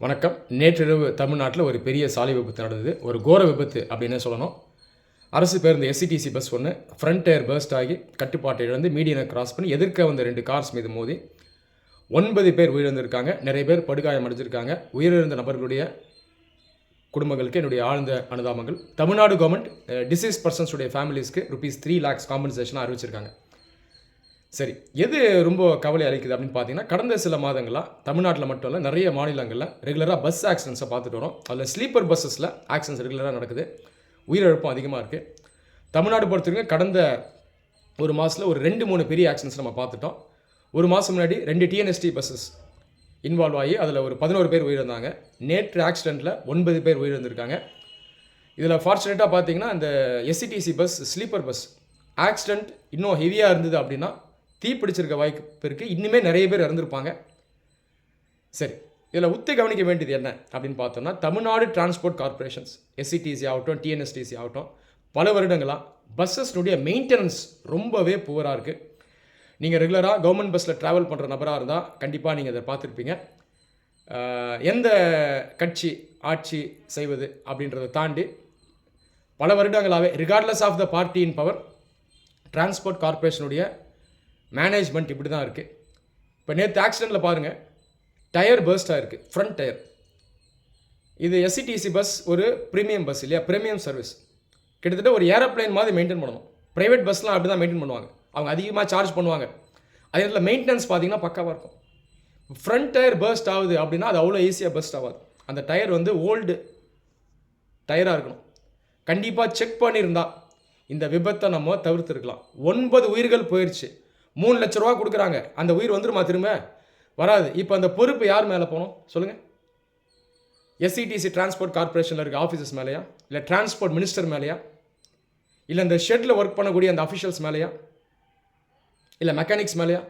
வணக்கம். நேற்றிரவு தமிழ்நாட்டில் ஒரு பெரிய சாலை விபத்து நடந்தது. ஒரு கோர விபத்து அப்படின்னு சொல்லணும். அரசு பேருந்து எஸ்சிடிசி பஸ் ஒன்று ஃப்ரண்ட் டயர் பர்ஸ்ட் ஆகி கட்டுப்பாட்டை இழந்து மீடியனை கிராஸ் பண்ணி எதிர்க்க வந்த 2 கார்ஸ் மீது மோதி 9 பேர் உயிரிழந்திருக்காங்க. நிறைய பேர் படுகாயம் அடைஞ்சிருக்காங்க. உயிரிழந்த நபர்களுடைய குடும்பங்களுக்கு என்னுடைய ஆழ்ந்த அனுதாபங்கள். தமிழ்நாடு கவர்மெண்ட் டிசீஸ் பர்சன்ஸுடைய ஃபேமிலிஸ்க்கு ₹3 lakhs காம்பன்சேஷனாக அறிவிச்சிருக்காங்க. சரி, எது ரொம்ப கவலை அளிக்குது அப்படின்னு பார்த்தீங்கன்னா, கடந்த சில மாதங்களாக தமிழ்நாட்டில் மட்டும் இல்லை, நிறைய மாநிலங்களில் ரெகுலராக பஸ் ஆக்சிடென்ட்ஸை பார்த்துட்டு வரோம். அதில் ஸ்லீப்பர் பஸ்ஸஸில் ஆக்சிடென்ட்ஸ் ரெகுலராக நடக்குது. உயிரிழப்பும் அதிகமாக இருக்குது. தமிழ்நாடு பொறுத்தவரைக்கும் கடந்த ஒரு மாதத்தில் ஒரு 2-3 பெரிய ஆக்சிடென்ட்ஸ் நம்ம பார்த்துட்டோம். ஒரு மாதம் முன்னாடி 2 டிஎன்எஸ்டி பஸ்ஸஸ் இன்வால்வ் ஆகி அதில் ஒரு 11 பேர் உயிரிழந்தாங்க. நேற்று ஆக்சிடெண்ட்டில் 9 பேர் உயிரிழந்திருக்காங்க. இதில் ஃபார்ச்சுனேட்டாக பார்த்தீங்கன்னா, இந்த SCTC bus sleeper bus accident இன்னும் ஹெவியாக இருந்தது அப்படின்னா தீப்பிடிச்சிருக்க வாய்ப்பு இருக்குது. இன்னுமே நிறைய பேர் இறந்துருப்பாங்க. சரி, இதில் கவனிக்க வேண்டியது என்ன அப்படின்னு பார்த்தோம்னா, தமிழ்நாடு டிரான்ஸ்போர்ட் கார்பரேஷன்ஸ் எஸ்சிடிசி ஆகட்டும், டிஎன்எஸ்டிசி ஆகட்டும், பல வருடங்களாக பஸ்ஸஸ்னுடைய மெயின்டெனன்ஸ் ரொம்பவே புவராக இருக்குது. நீங்கள் ரெகுலராக கவர்மெண்ட் பஸ்ஸில் ட்ராவல் பண்ணுற நபராக இருந்தால் கண்டிப்பாக நீங்கள் அதை பார்த்துருப்பீங்க. எந்த கட்சி ஆட்சி செய்வது அப்படின்றத தாண்டி பல வருடங்களாகவே regardless of the party in power transport கார்பரேஷனுடைய மேனேஜ்மெண்ட் இப்படி தான் இருக்குது. இப்போ நேற்று ஆக்சிடெண்ட்டில் பாருங்கள், டயர் பர்ஸ்ட் ஆகிருக்கு, ஃப்ரண்ட் டயர். இது எஸ்சிடிசி பஸ் ஒரு ப்ரீமியம் பஸ் இல்லையா, ப்ரீமியம் சர்வீஸ். கிட்டத்தட்ட ஒரு ஏரோப்ளைன் மாதிரி மெயின்டைன் பண்ணணும். ப்ரைவேட் பஸ்லாம் அப்படி தான் மெயின்டைன் பண்ணுவாங்க. அவங்க அதிகமாக சார்ஜ் பண்ணுவாங்க. அதே நேரத்தில் மெயின்டெனன்ஸ் பார்த்தீங்கன்னா பக்காவாக இருக்கும். ஃப்ரண்ட் டயர் பர்ஸ்ட் ஆகுது அப்படின்னா அது அவ்வளோ ஈஸியாக பர்ஸ்ட் ஆகாது. அந்த டயர் வந்து ஓல்டு டயராக இருக்கணும். கண்டிப்பாக செக் பண்ணியிருந்தால் இந்த விபத்தை நம்ம தவிர்த்துருக்கலாம். 9 உயிர்கள் போயிடுச்சு. 3 லட்ச ரூபா கொடுக்குறாங்க. அந்த உயிர் வந்துருமா? திரும்ப வராது. இப்போ அந்த பொறுப்பு யார் மேலே போகணும் சொல்லுங்கள்? எஸ்சிடிசி டிரான்ஸ்போர்ட் கார்பரேஷனில் இருக்க ஆஃபீஸர்ஸ் மேலேயா, இல்லை டிரான்ஸ்போர்ட் மினிஸ்டர் மேலேயா, இல்லை இந்த ஷெட்டில் ஒர்க் பண்ணக்கூடிய அந்த அஃபிஷியல்ஸ் மேலேயா, இல்லை மெக்கானிக்ஸ் மேலேயா?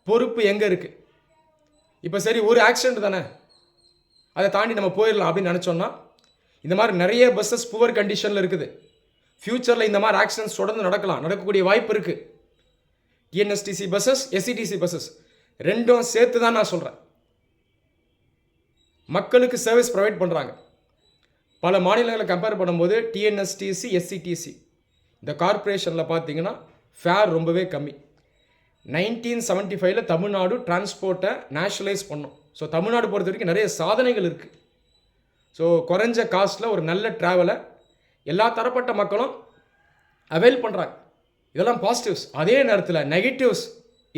பொறுப்பு எங்கே இருக்குது? இப்போ சரி, ஒரு ஆக்சிடென்ட் தானே, அதை தாண்டி நம்ம போயிடலாம் அப்படின்னு நினச்சோன்னா, இந்த மாதிரி நிறைய பஸ்ஸஸ் புவர் கண்டிஷனில் இருக்குது. ஃப்யூச்சரில் இந்த மாதிரி ஆக்சிடென்ட்ஸ் தொடர்ந்து நடக்கக்கூடிய வாய்ப்பு இருக்குது. டிஎன்எஸ்டிசி பஸ்ஸஸ், எஸ்சிடிசி பஸ்ஸஸ் ரெண்டும் சேர்த்து தான் நான் சொல்கிறேன். மக்களுக்கு சர்வீஸ் ப்ரொவைட் பண்ணுறாங்க. பல மாநிலங்களை கம்பேர் பண்ணும்போது டிஎன்எஸ்டிசி, எஸ்சிடிசி இந்த கார்பரேஷனில் பார்த்தீங்கன்னா ஃபேர் ரொம்பவே கம்மி. 1975 தமிழ்நாடு டிரான்ஸ்போர்ட்டை நேஷனலைஸ் பண்ணோம். ஸோ தமிழ்நாடு பொறுத்த வரைக்கும் நிறைய சாதனைகள் இருக்குது. ஸோ குறைஞ்ச காஸ்ட்டில் ஒரு நல்ல ட்ராவலை எல்லா தரப்பட்ட மக்களும் அவைல் பண்ணுறாங்க. இதெல்லாம் பாசிட்டிவ்ஸ். அதே நேரத்தில் நெகட்டிவ்ஸ்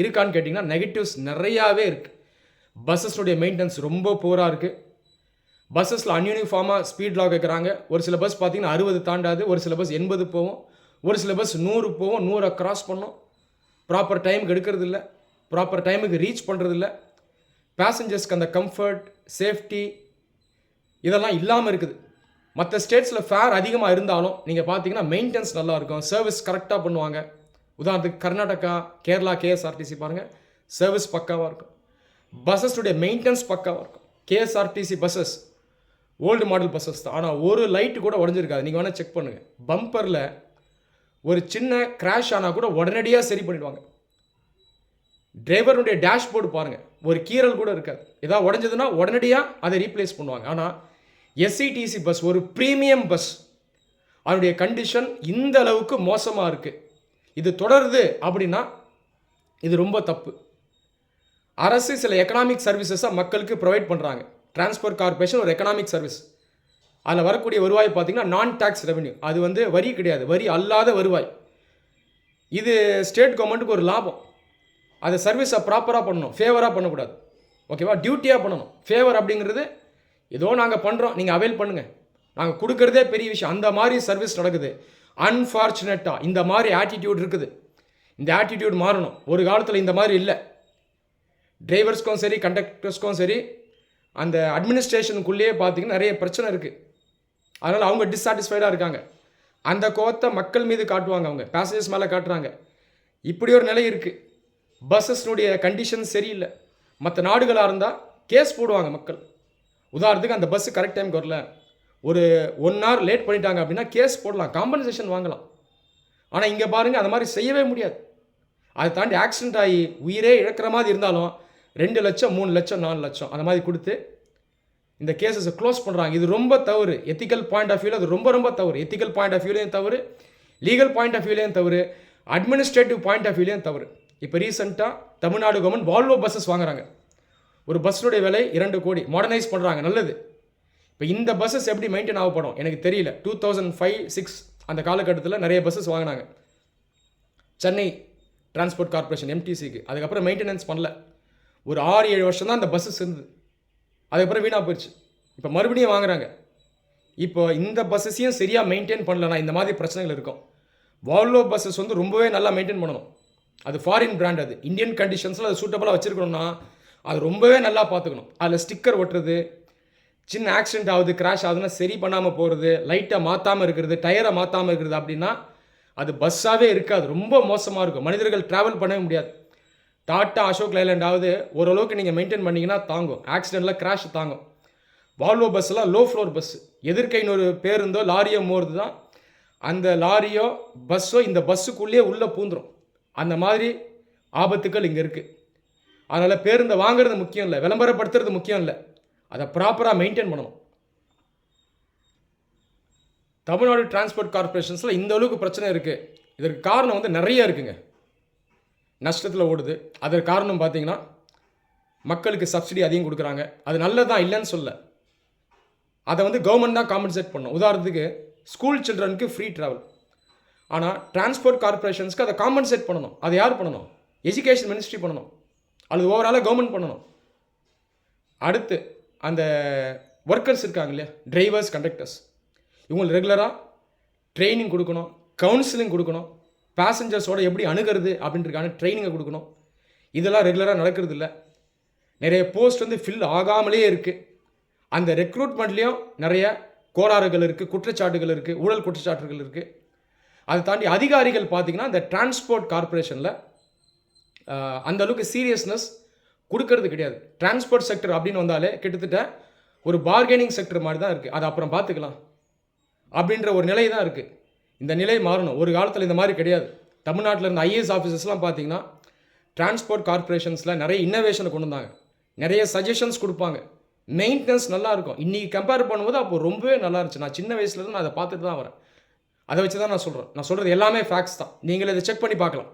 இருக்கான்னு கேட்டிங்கன்னா, நெகட்டிவ்ஸ் நிறையாவே இருக்குது. பஸ்ஸஸுடைய மெயின்டெனன்ஸ் ரொம்ப புவராக இருக்குது. பஸ்ஸஸில் அன்யூனிஃபார்மாக ஸ்பீட் லாக் வைக்கிறாங்க. ஒரு சில பஸ் பார்த்திங்கன்னா 60 தாண்டாது, ஒரு சில பஸ் 80 போகும், ஒரு சில பஸ் 100 போகும், 100 கிராஸ் பண்ணும். ப்ராப்பர் டைமுக்கு எடுக்கிறது இல்லை, ப்ராப்பர் டைமுக்கு ரீச் பண்ணுறது இல்லை. பேசஞ்சர்ஸ்க்கு அந்த கம்ஃபர்ட், சேஃப்டி இதெல்லாம் இல்லாமல் இருக்குது. மற்ற ஸ்டேட்ஸில் ஃபேர் அதிகமாக இருந்தாலும் நீங்கள் பார்த்தீங்கன்னா மெயின்டெனன்ஸ் நல்லாயிருக்கும், சர்வீஸ் கரெக்டாக பண்ணுவாங்க. உதாரணத்துக்கு கர்நாடகா, கேரளா கேஎஸ்ஆர்டிசி பாருங்கள், சர்வீஸ் பக்காவாக இருக்கும். பஸ்ஸஸுடைய மெயின்டெனன்ஸ் பக்காவாக இருக்கும். KSRTC buses old model buses தான், ஆனால் ஒரு லைட்டு கூட உடஞ்சிருக்காது. நீங்கள் வேணால் செக் பண்ணுங்கள். பம்பரில் ஒரு சின்ன கிராஷ் ஆனால் கூட உடனடியாக சரி பண்ணிடுவாங்க. டிரைவருடைய டேஷ்போர்டு பாருங்கள், ஒரு கீறல் கூட இருக்காது. ஏதாவது உடஞ்சதுன்னா உடனடியாக அதை ரீப்ளேஸ் பண்ணுவாங்க. ஆனால் எஸ்சிடிசி பஸ் ஒரு ப்ரீமியம் பஸ், அதனுடைய கண்டிஷன் இந்த அளவுக்கு மோசமாக இருக்குது. இது தொடருது அப்படின்னா இது ரொம்ப தப்பு. அரசு சில எக்கனாமிக் சர்வீசஸாக மக்களுக்கு ப்ரொவைட் பண்ணுறாங்க. டிரான்ஸ்போர்ட் கார்பரேஷன் ஒரு எக்கனாமிக் சர்வீஸ். அதில் வரக்கூடிய வருவாய் பார்த்திங்கன்னா நான் டேக்ஸ் ரெவென்யூ. அது வந்து வரி கிடையாது, வரி அல்லாத வருவாய். இது ஸ்டேட் கவர்மெண்ட்டுக்கு ஒரு லாபம். அதை சர்வீஸை ப்ராப்பராக பண்ணணும், ஃபேவராக பண்ணக்கூடாது. ஓகேவா? டியூட்டியாக பண்ணணும். ஃபேவர் அப்படிங்கிறது ஏதோ நாங்கள் பண்ணுறோம், நீங்கள் அவைல் பண்ணுங்கள், நாங்கள் கொடுக்குறதே பெரிய விஷயம். அந்த மாதிரி சர்வீஸ் நடக்குது. அன்ஃபார்ச்சுனேட்டாக இந்த மாதிரி ஆட்டிடியூட் இருக்குது. இந்த ஆட்டிடியூட் மாறணும். ஒரு காலத்தில் இந்த மாதிரி இல்லை. டிரைவர்ஸ்க்கும் சரி, கண்டக்டர்ஸ்க்கும் சரி, அந்த அட்மினிஸ்ட்ரேஷனுக்குள்ளேயே பார்த்தீங்கன்னா நிறைய பிரச்சனை இருக்குது. அதனால் அவங்க டிஸாட்டிஸ்ஃபைடாக இருக்காங்க. அந்த கோவத்தை மக்கள் மீது காட்டுவாங்க, அவங்க பேசஞ்சர்ஸ் மேலே காட்டுறாங்க. இப்படி ஒரு நிலை இருக்குது. பஸ்ஸஸ்னுடைய கண்டிஷன் சரியில்லை. மற்ற நாடுகளாக இருந்தால் கேஸ் போடுவாங்க மக்கள். உதாரணத்துக்கு அந்த பஸ்ஸு கரெக்ட் டைமுக்கு வரல, ஒரு 1 hour லேட் பண்ணிட்டாங்க அப்படின்னா கேஸ் போடலாம், காம்பன்சேஷன் வாங்கலாம். ஆனால் இங்கே பாருங்கள், அந்த மாதிரி செய்யவே முடியாது. அதை தாண்டி ஆக்சிடென்ட் ஆகி உயிரே இழக்கிற மாதிரி இருந்தாலும் 2 லட்சம், 3 லட்சம், 4 லட்சம் அந்த மாதிரி கொடுத்து இந்த கேசஸை க்ளோஸ் பண்ணுறாங்க. இது ரொம்ப தவறு. எத்திக்கல் பாயிண்ட் ஆஃப் வியூவில் அது ரொம்ப ரொம்ப தவறு. எத்திக்கல் பாயிண்ட் ஆஃப் வியூலையும் தவறு, லீகல் பாயிண்ட் ஆஃப் வியூலையும் தவறு, அட்மினிஸ்ட்ரேட்டிவ் பாயிண்ட் ஆஃப் வியூலையும் தவறு. இப்போ ரீசெண்டாக தமிழ்நாடு கவர்மெண்ட் வால்வோ பஸ்ஸஸ் வாங்குறாங்க. ஒரு பஸ்ஸுடைய விலை 2 கோடி. மாடர்னைஸ் பண்ணுறாங்க, நல்லது. இப்போ இந்த பஸ்ஸஸ் எப்படி மெயின்டைன் ஆகப்படும் எனக்கு தெரியல. 2005-06 அந்த காலகட்டத்தில் நிறைய பஸ்ஸஸ் வாங்கினாங்க சென்னை டிரான்ஸ்போர்ட் கார்பரேஷன் எம்டிசிக்கு. அதுக்கப்புறம் மெயின்டெனன்ஸ் பண்ணல. ஒரு 6-7 வருஷம் தான் அந்த பஸ்ஸஸ் இருந்தது. அதுக்கப்புறம் வீணாக போயிடுச்சு. இப்போ மறுபடியும் வாங்குறாங்க. இப்போ இந்த பஸ்ஸஸையும் சரியாக மெயின்டைன் பண்ணலன்னா இந்த மாதிரி பிரச்சனைகள் இருக்கும். வால்வோ பஸ்ஸஸ் வந்து ரொம்பவே நல்லா மெயின்டைன் பண்ணணும். அது ஃபாரின் பிராண்ட். அது இந்தியன் கண்டிஷன்ஸில் அது சூட்டபுளாக வச்சுருக்கணும்னா அது ரொம்பவே நல்லா பார்த்துக்கணும். அதில் ஸ்டிக்கர் ஒட்டுறது, சின்ன ஆக்சிடென்ட் ஆகுது, கிராஷ் ஆகுதுன்னா சரி பண்ணாமல் போகிறது, லைட்டை மாற்றாமல் இருக்கிறது, டயரை மாற்றாமல் இருக்கிறது அப்படின்னா அது பஸ்ஸாகவே இருக்காது. ரொம்ப மோசமாக இருக்கும். மனிதர்கள் ட்ராவல் பண்ணவே முடியாது. டாட்டா அசோக் லைலாண்ட் ஆகுது ஓரளவுக்கு நீங்கள் மெயின்டைன் பண்ணிங்கன்னா தாங்கும். ஆக்சிடெண்ட்டில் கிராஷ் தாங்கும். வால்வோ பஸ்ஸெல்லாம் லோ ஃப்ளோர் பஸ்ஸு. எதிர்க்க இன்னொரு பேருந்தோ லாரியோ மோறுது தான் அந்த லாரியோ பஸ்ஸோ இந்த பஸ்ஸுக்குள்ளேயே உள்ளே பூந்துடும். அந்த மாதிரி ஆபத்துக்கள் இங்கே இருக்குது. அதனால் பேருந்தை வாங்குறது முக்கியம் இல்லை, விளம்பரப்படுத்துறது முக்கியம் இல்லை, அதை ப்ராப்பராக மெயின்டைன் பண்ணணும். தமிழ்நாடு டிரான்ஸ்போர்ட் கார்பரேஷன்ஸில் இந்த அளவுக்கு பிரச்சனை இருக்குது. இதற்கு காரணம் வந்து நிறைய இருக்குங்க. நஷ்டத்தில் ஓடுது. அதற்கு காரணம் பார்த்தீங்கன்னா மக்களுக்கு சப்சிடி அதிகம் கொடுக்குறாங்க. அது நல்லதான், இல்லைன்னு சொல்ல. அதை வந்து கவர்மெண்ட் தான் காம்பன்சேட் பண்ணணும். உதாரணத்துக்கு ஸ்கூல் சில்ட்ரனுக்கு ஃப்ரீ ட்ராவல். ஆனால் டிரான்ஸ்போர்ட் கார்பரேஷன்ஸ்க்கு அதை காம்பன்சேட் பண்ணணும். அதை யார் பண்ணணும்? எஜுகேஷன் மினிஸ்ட்ரி பண்ணணும், அல்லது ஓவராலாக கவர்மெண்ட் பண்ணணும். அடுத்து அந்த ஒர்க்கர்ஸ் இருக்காங்க இல்லையா, டிரைவர்ஸ், கண்டக்டர்ஸ், இவங்களுக்கு ரெகுலராக ட்ரைனிங் கொடுக்கணும், கவுன்சிலிங் கொடுக்கணும், பேசஞ்சர்ஸோட எப்படி அணுகிறது அப்படின்றதுக்கான ட்ரைனிங்கை கொடுக்கணும். இதெல்லாம் ரெகுலராக நடக்கிறது இல்லை. நிறைய போஸ்ட் வந்து ஃபில் ஆகாமலே இருக்குது. அந்த ரெக்ரூட்மெண்ட்லேயும் நிறைய கோளாறுகள் இருக்குது, குற்றச்சாட்டுகள் இருக்குது, ஊழல் குற்றச்சாட்டுகள் இருக்குது. அதை தாண்டி அதிகாரிகள் பார்த்திங்கன்னா இந்த டிரான்ஸ்போர்ட் கார்பரேஷனில் அந்தளவுக்கு சீரியஸ்னஸ் கொடுக்கறது கிடையாது. டிரான்ஸ்போர்ட் செக்டர் அப்படின்னு வந்தாலே கிட்டத்தட்ட ஒரு பார்கெனிங் செக்டர் மாதிரி தான் இருக்குது. அதை அப்புறம் பார்த்துக்கலாம் அப்படின்ற ஒரு நிலை தான் இருக்குது. இந்த நிலை மாறணும். ஒரு காலத்தில் இந்த மாதிரி கிடையாது. தமிழ்நாட்டில் இருந்த ஐஏஎஸ் ஆஃபீஸர்ஸ்லாம் பார்த்தீங்கன்னா டிரான்ஸ்போர்ட் கார்பரேஷன்ஸில் நிறைய இன்னோவேஷனை கொண்டு வந்தாங்க, நிறைய சஜஷன்ஸ் கொடுப்பாங்க, மெயின்டெனன்ஸ் நல்லாயிருக்கும். இன்றைக்கி கம்பேர் பண்ணும்போது அப்போ ரொம்பவே நல்லா இருந்துச்சு. நான் சின்ன வயசுலேருந்து நான் அதை பார்த்துட்டு தான் வரேன். அதை வச்சு தான் நான் சொல்கிறேன். நான் சொல்கிறது எல்லாமே ஃபேக்ட்ஸ் தான். நீங்கள் இதை செக் பண்ணி பார்க்கலாம்.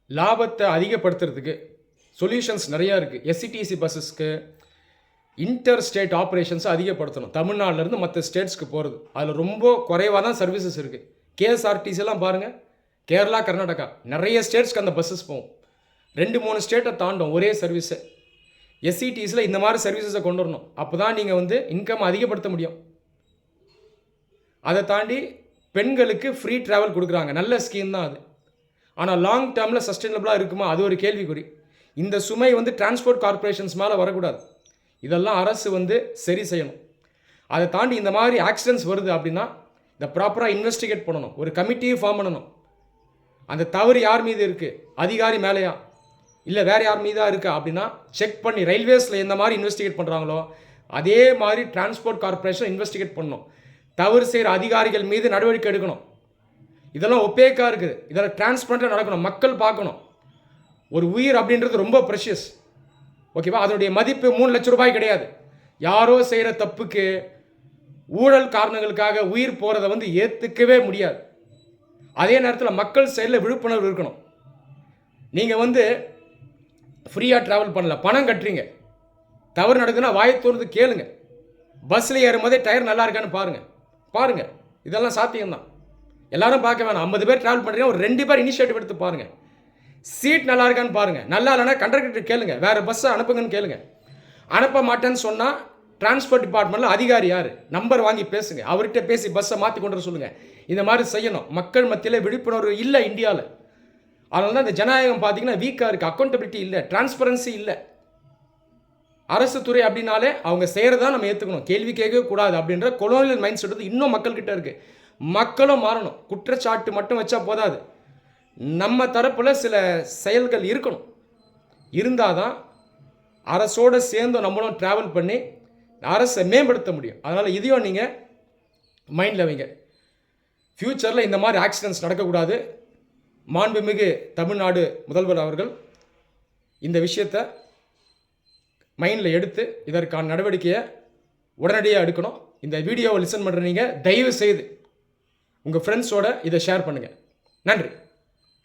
லாபத்தை அதிகப்படுத்துறதுக்கு சொல்யூஷன்ஸ் நிறையா இருக்குது. எஸ்சிடிசி பஸ்ஸஸ்க்கு இன்டர் ஸ்டேட் ஆப்ரேஷன்ஸை அதிகப்படுத்தணும். தமிழ்நாட்டிலேருந்து மற்ற ஸ்டேட்ஸ்க்கு போகிறது அதில் ரொம்ப குறைவாக தான் சர்வீசஸ் இருக்குது. கேஎஸ்ஆர்டிசிலாம் பாருங்கள், கேரளா, கர்நாடகா நிறைய ஸ்டேட்ஸ்க்கு அந்த பஸ்ஸஸ் போகும். 2-3 ஸ்டேட்டை தாண்டும் ஒரே சர்வீஸை. எஸ்சிடிஸில் இந்த மாதிரி சர்வீசஸை கொண்டு வரணும். அப்போ தான் நீங்கள் வந்து இன்கம் அதிகப்படுத்த முடியும். அதை தாண்டி பெண்களுக்கு ஃப்ரீ ட்ராவல் கொடுக்குறாங்க, நல்ல ஸ்கீம் தான் அது. ஆனால் லாங் டேர்மில் சஸ்டைனபிளாக இருக்குமா, அது ஒரு கேள்விக்குறி. இந்த சுமை வந்து டிரான்ஸ்போர்ட் கார்பரேஷன்ஸ் மேலே வரக்கூடாது. இதெல்லாம் அரசு வந்து சரி செய்யணும். அதை தாண்டி இந்த மாதிரி ஆக்சிடென்ட்ஸ் வருது அப்படின்னா இதை ப்ராப்பராக இன்வெஸ்டிகேட் பண்ணணும். ஒரு கமிட்டியை ஃபார்ம் பண்ணணும். அந்த தவறு யார் மீது இருக்குது, அதிகாரி மேலேயா இல்லை வேறு யார் மீதாக இருக்கா அப்படின்னா செக் பண்ணி, ரயில்வேஸில் எந்த மாதிரி இன்வெஸ்டிகேட் பண்ணுறாங்களோ அதே மாதிரி டிரான்ஸ்போர்ட் கார்பரேஷன் இன்வெஸ்டிகேட் பண்ணணும். தவறு செய்கிற அதிகாரிகள் மீது நடவடிக்கை எடுக்கணும். இதெல்லாம் ஒப்பேக்காக இருக்குது. இதெல்லாம் டிரான்ஸ்பரண்ட்டாக நடக்கணும். மக்கள் பார்க்கணும். ஒரு உயிர் அப்படின்றது ரொம்ப ப்ரெஷியஸ், ஓகேவா? அதனுடைய மதிப்பு 3 லட்சம் ரூபாய் கிடையாது. யாரோ செய்கிற தப்புக்கு ஊழல் காரணங்களுக்காக உயிர் போகிறத வந்து ஏற்றுக்கவே முடியாது. அதே நேரத்தில் மக்கள் சைடில் விழிப்புணர்வு இருக்கணும். நீங்கள் வந்து ஃப்ரீயாக ட்ராவல் பண்ணல, பணம் கட்டுறீங்க. தவறு நடக்குதுன்னா வாயை தோறுது கேளுங்க. பஸ்ஸில் ஏறும்போதே டயர் நல்லா இருக்கான்னு பாருங்கள். இதெல்லாம் சாத்தியம்தான். எல்லாரும் பார்க்க வேணாம். 50 பேர் ட்ராவல் பண்ணுறீங்க, ஒரு 2 பேர் இனிஷியேட்டிவ் எடுத்து பாருங்கள். சீட் நல்லா இருக்கான்னு பாருங்கள். நல்லா இல்லைன்னா கண்டக்டர் கேளுங்க, வேறு பஸ்ஸை அனுப்புங்கன்னு கேளுங்க. அனுப்ப மாட்டேன்னு சொன்னால் டிரான்ஸ்போர்ட் டிபார்ட்மெண்ட்டில் அதிகாரி யார், நம்பர் வாங்கி பேசுங்க. அவர்கிட்ட பேசி பஸ்ஸை மாற்றி கொண்டு வர சொல்லுங்கள். இந்த மாதிரி செய்யணும். மக்கள் மத்தியில் விழிப்புணர்வு இல்லை இந்தியாவில். அதனால தான் இந்த ஜனநாயகம் பார்த்தீங்கன்னா வீக்காக இருக்குது. அக்கௌண்டபிலிட்டி இல்லை, டிரான்ஸ்பரன்சி இல்லை. அரசு துறை அப்படின்னாலே அவங்க செய்கிறதா நம்ம ஏற்றுக்கணும், கேள்வி கேட்கவே கூடாது அப்படின்ற கொலோனியல் மைண்ட் செட் வந்து இன்னும் மக்கள்கிட்ட இருக்குது. மக்களும் மாறணும். குற்றச்சாட்டு மட்டும் வச்சா போதாது. நம்ம தரப்பில் சில செயல்கள் இருக்கணும். இருந்தால் தான் அரசோடு சேர்ந்து நம்மளும் ட்ராவல் பண்ணி அரசை மேம்படுத்த முடியும். அதனால் இதையும் நீங்கள் மைண்டில் வைங்க. ஃப்யூச்சரில் இந்த மாதிரி ஆக்சிடென்ட்ஸ் நடக்கக்கூடாது. மாண்புமிகு தமிழ்நாடு முதல்வர் அவர்கள் இந்த விஷயத்தை மைண்டில் எடுத்து இதற்கான நடவடிக்கையை உடனடியாக எடுக்கணும். இந்த வீடியோவை லிசன் பண்ணுற நீங்கள் தயவு செய்து உங்கள் ஃப்ரெண்ட்ஸோட இதை ஷேர் பண்ணுங்கள். நன்றி.